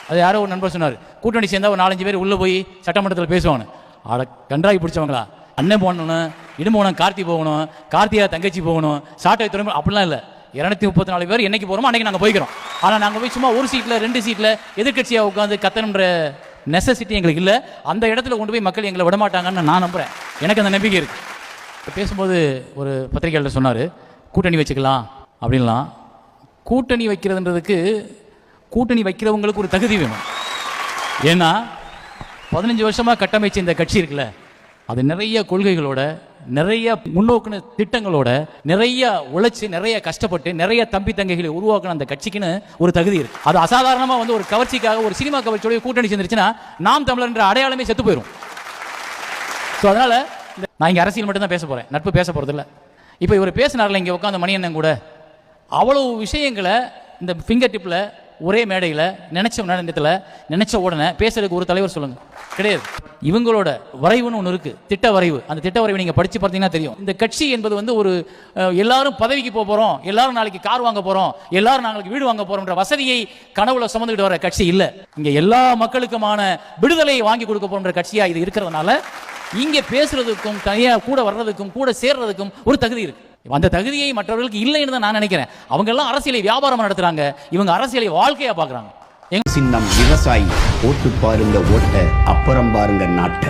அது யாரோ ஒரு நண்பர் சொன்னார், கூட்டணி சேர்ந்தா ஒரு 4-5 பேர் உள்ள போய் சட்டமன்றத்தில் பேசுவாங்க. ஆட கன்றாய் பிடிச்சவங்களா, அண்ணன் போகணும், இடும் போகணும், கார்த்தி போகணும், கார்த்தியா தங்கச்சி போகணும், சாட்டை துறை, அப்படிலாம் இல்லை. 234 பேர் என்னைக்கு போகிறோமோ அன்னைக்கு நாங்கள் போய்க்கிறோம். ஆனால் நாங்கள் போய் சும்மா ஒரு சீட்டில் 2 சீட்டில் எதிர்கட்சியாக உட்காந்து கத்தணுன்ற நெசசிட்டி எங்களுக்கு இல்லை. அந்த இடத்துல கொண்டு போய் மக்கள் எங்களை விடமாட்டாங்கன்னு நான் நம்புகிறேன். எனக்கு அந்த நம்பிக்கை இருக்குது. பேசும்போது ஒரு பத்திரிகையாளர் சொன்னார், கூட்டணி வச்சுக்கலாம் அப்படின்லாம். கூட்டணி வைக்கிறதுன்றதுக்கு கூட்டணி வைக்கிறவங்களுக்கு ஒரு தகுதி வேணும். ஏன்னா 15 வருஷமாக கட்டமைச்ச இந்த கட்சி இருக்குல்ல, அது நிறைய கொள்கைகளோட, நிறைய முன்னோக்குன திட்டங்களோட, நிறைய உழைச்சி, நிறைய கஷ்டப்பட்டு, நிறைய தம்பி தங்கைகளை உருவாக்குன அந்த கட்சிக்குன்னு ஒரு தகுதி இருக்கு. அது அசாதாரணமாக வந்து ஒரு கவர்ச்சிக்காக ஒரு சினிமா கவர்ச்சியோட கூட்டணி சேர்ந்துருச்சுன்னா நாம் தமிழர் என்ற அடையாளமே செத்து போயிடும். ஸோ அதனால நான் இங்கே அரசியல் மட்டும்தான் பேச போறேன், நட்பு பேச போறதில்ல. இப்போ இவர் பேசினார்ல இங்கே உட்காந்து மணியண்ணன் கூட, அவ்வளவு விஷயங்களை இந்த ஃபிங்கர் டிப்பில் ஒரே மேடையில் நினைச்ச நேரத்தில் நினைச்ச உடனே பேசுறதுக்கு ஒரு தலைவர் சொல்லுங்க கிடையாது. இவங்களோட வரைவுன்னு ஒன்று இருக்கு, திட்ட வரைவு. அந்த திட்ட வரைவு நீங்க படிச்சு பார்த்தீங்கன்னா தெரியும். இந்த கட்சி என்பது வந்து ஒரு எல்லாரும் பதவிக்கு போறோம், எல்லாரும் நாளைக்கு கார் வாங்க போறோம், எல்லாரும் நாளைக்கு வீடு வாங்க போறோம்ன்ற வசதியை கனவுல சுமந்துக்கிட்டு வர கட்சி இல்லை. இங்க எல்லா மக்களுக்குமான விடுதலையை வாங்கி கொடுக்க போன்ற கட்சியா இது இருக்கிறதுனால இங்க பேசுறதுக்கும் தனியா கூட வர்றதுக்கும் கூட சேர்றதுக்கும் ஒரு தகுதி இருக்கு. அந்த தகுதியை மற்றவர்களுக்கு இல்லைன்னு தான் நான் நினைக்கிறேன். அவங்க எல்லாம் அரசியலை வியாபாரம் நடத்துறாங்க, இவங்க அரசியலை வாழ்க்கையா பாக்குறாங்க. சின்னம் விவசாயி, ஓட்டு பாருங்க ஓட்ட, அப்புறம் பாருங்க நாட்டை.